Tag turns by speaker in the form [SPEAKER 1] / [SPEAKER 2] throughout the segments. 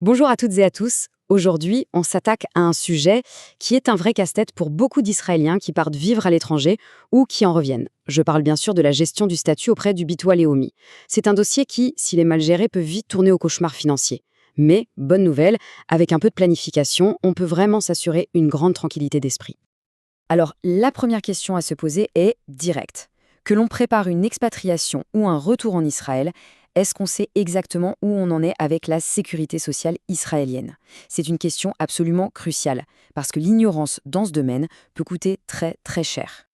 [SPEAKER 1] Bonjour à toutes et à tous. Aujourd'hui, on s'attaque à un sujet qui est un vrai casse-tête pour beaucoup d'Israéliens qui partent vivre à l'étranger ou qui en reviennent. Je parle bien sûr de la gestion du statut auprès du Bitoa Leumi. C'est un dossier qui, s'il est mal géré, peut vite tourner au cauchemar financier. Mais, bonne nouvelle, avec un peu de planification, on peut vraiment s'assurer une grande tranquillité d'esprit. Alors, la première question à se poser est directe. Que l'on prépare une expatriation ou un retour en Israël, est-ce qu'on sait exactement où on en est avec la sécurité sociale israélienne? C'est une question absolument cruciale, parce que l'ignorance dans ce domaine peut coûter très très cher.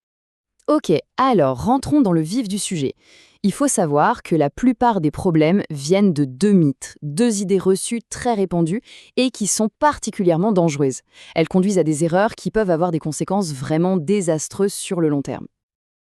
[SPEAKER 1] Ok, alors rentrons dans le vif du sujet. Il faut savoir que la plupart des problèmes viennent de deux mythes, deux idées reçues très répandues et qui sont particulièrement dangereuses. Elles conduisent à des erreurs qui peuvent avoir des conséquences vraiment désastreuses sur le long terme.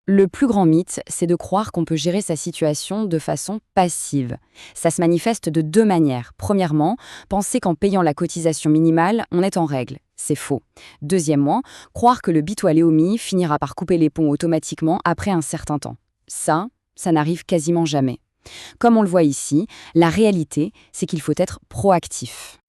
[SPEAKER 1] Le plus grand mythe, c'est de croire qu'on peut gérer sa situation de façon passive. Ça se manifeste de deux manières. Premièrement, penser qu'en payant la cotisation minimale, on est en règle. C'est faux. Deuxièmement, croire que le Bitoa Leumi finira par couper les ponts automatiquement après un certain temps. Ça n'arrive quasiment jamais. Comme on le voit ici, la réalité, c'est qu'il faut être proactif.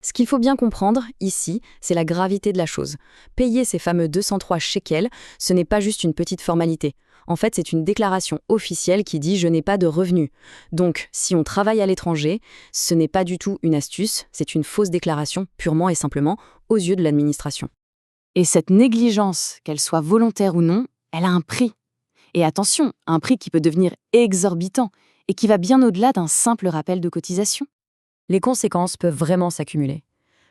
[SPEAKER 1] Ce qu'il faut bien comprendre, ici, c'est la gravité de la chose. Payer ces fameux 203 shekels, ce n'est pas juste une petite formalité. En fait, c'est une déclaration officielle qui dit « je n'ai pas de revenus ». Donc, si on travaille à l'étranger, ce n'est pas du tout une astuce, c'est une fausse déclaration purement et simplement aux yeux de l'administration. Et cette négligence, qu'elle soit volontaire ou non, elle a un prix. Et attention, un prix qui peut devenir exorbitant et qui va bien au-delà d'un simple rappel de cotisation. Les conséquences peuvent vraiment s'accumuler.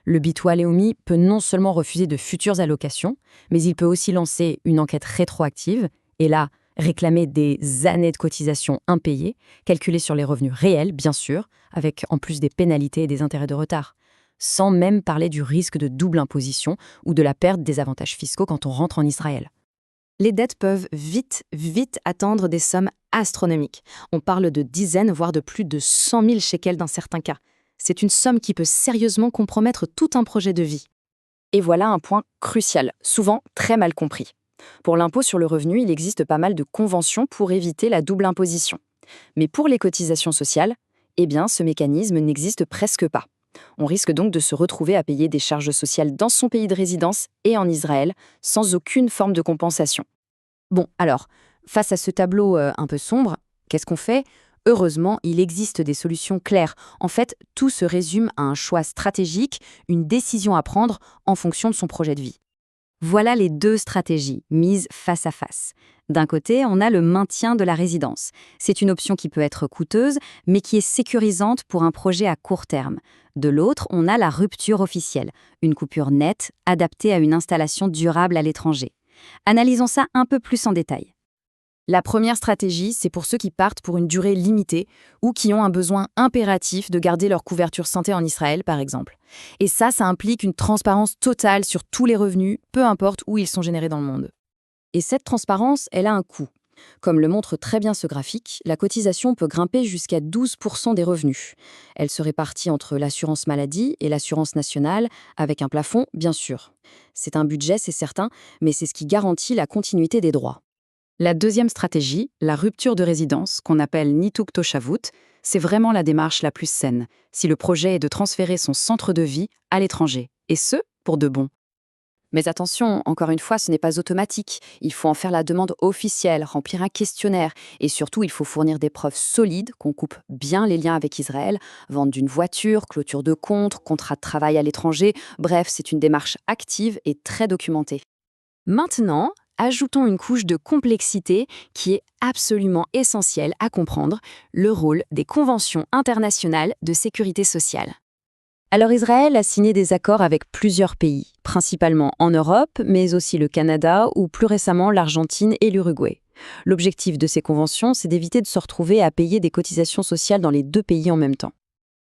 [SPEAKER 1] Le Bitoa Leumi peut non seulement refuser de futures allocations, mais il peut aussi lancer une enquête rétroactive et là, réclamer des années de cotisation impayées, calculées sur les revenus réels, bien sûr, avec en plus des pénalités et des intérêts de retard. Sans même parler du risque de double imposition ou de la perte des avantages fiscaux quand on rentre en Israël. Les dettes peuvent vite atteindre des sommes astronomiques. On parle de dizaines, voire de plus de 100 000 shekels dans certains cas. C'est une somme qui peut sérieusement compromettre tout un projet de vie. Et voilà un point crucial, souvent très mal compris. Pour l'impôt sur le revenu, il existe pas mal de conventions pour éviter la double imposition. Mais pour les cotisations sociales, ce mécanisme n'existe presque pas. On risque donc de se retrouver à payer des charges sociales dans son pays de résidence et en Israël, sans aucune forme de compensation. Bon, alors, face à ce tableau un peu sombre, qu'est-ce qu'on fait ? Heureusement, il existe des solutions claires. En fait, tout se résume à un choix stratégique, une décision à prendre en fonction de son projet de vie. Voilà les deux stratégies mises face à face. D'un côté, on a le maintien de la résidence. C'est une option qui peut être coûteuse, mais qui est sécurisante pour un projet à court terme. De l'autre, on a la rupture officielle, une coupure nette, adaptée à une installation durable à l'étranger. Analysons ça un peu plus en détail. La première stratégie, c'est pour ceux qui partent pour une durée limitée ou qui ont un besoin impératif de garder leur couverture santé en Israël, par exemple. Et ça implique une transparence totale sur tous les revenus, peu importe où ils sont générés dans le monde. Et cette transparence, elle a un coût. Comme le montre très bien ce graphique, la cotisation peut grimper jusqu'à 12% des revenus. Elle se répartit entre l'assurance maladie et l'assurance nationale, avec un plafond, bien sûr. C'est un budget, c'est certain, mais c'est ce qui garantit la continuité des droits. La deuxième stratégie, la rupture de résidence, qu'on appelle Nituk Toshavut, c'est vraiment la démarche la plus saine, si le projet est de transférer son centre de vie à l'étranger, et ce, pour de bon. Mais attention, encore une fois, ce n'est pas automatique. Il faut en faire la demande officielle, remplir un questionnaire, et surtout, il faut fournir des preuves solides qu'on coupe bien les liens avec Israël, vente d'une voiture, clôture de compte, contrat de travail à l'étranger, bref, c'est une démarche active et très documentée. Maintenant, ajoutons une couche de complexité qui est absolument essentielle à comprendre, le rôle des conventions internationales de sécurité sociale. Alors Israël a signé des accords avec plusieurs pays, principalement en Europe, mais aussi le Canada ou plus récemment l'Argentine et l'Uruguay. L'objectif de ces conventions, c'est d'éviter de se retrouver à payer des cotisations sociales dans les deux pays en même temps.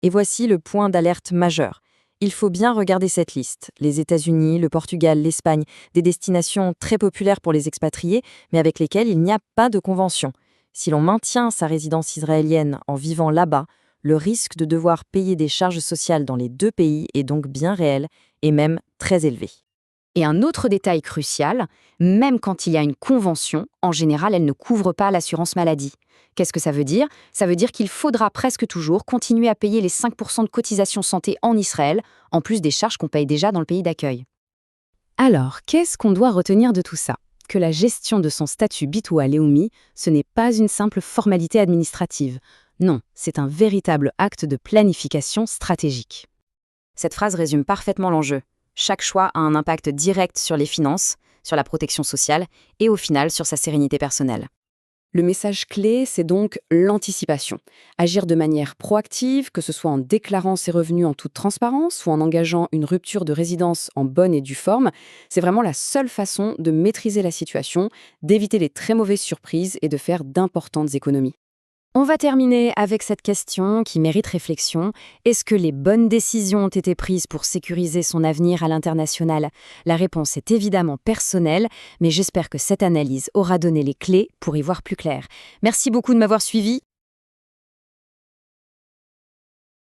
[SPEAKER 1] Et voici le point d'alerte majeur. Il faut bien regarder cette liste. Les États-Unis, le Portugal, l'Espagne, des destinations très populaires pour les expatriés, mais avec lesquelles il n'y a pas de convention. Si l'on maintient sa résidence israélienne en vivant là-bas, le risque de devoir payer des charges sociales dans les deux pays est donc bien réel et même très élevé. Et un autre détail crucial, même quand il y a une convention, en général, elle ne couvre pas l'assurance maladie. Qu'est-ce que ça veut dire? Ça veut dire qu'il faudra presque toujours continuer à payer les 5% de cotisation santé en Israël, en plus des charges qu'on paye déjà dans le pays d'accueil. Alors, qu'est-ce qu'on doit retenir de tout ça? Que la gestion de son statut Bitoua Leumi, ce n'est pas une simple formalité administrative. Non, c'est un véritable acte de planification stratégique. Cette phrase résume parfaitement l'enjeu. Chaque choix a un impact direct sur les finances, sur la protection sociale et au final sur sa sérénité personnelle. Le message clé, c'est donc l'anticipation. Agir de manière proactive, que ce soit en déclarant ses revenus en toute transparence ou en engageant une rupture de résidence en bonne et due forme, c'est vraiment la seule façon de maîtriser la situation, d'éviter les très mauvaises surprises et de faire d'importantes économies. On va terminer avec cette question qui mérite réflexion. Est-ce que les bonnes décisions ont été prises pour sécuriser son avenir à l'international? La réponse est évidemment personnelle, mais j'espère que cette analyse aura donné les clés pour y voir plus clair. Merci beaucoup de m'avoir suivi.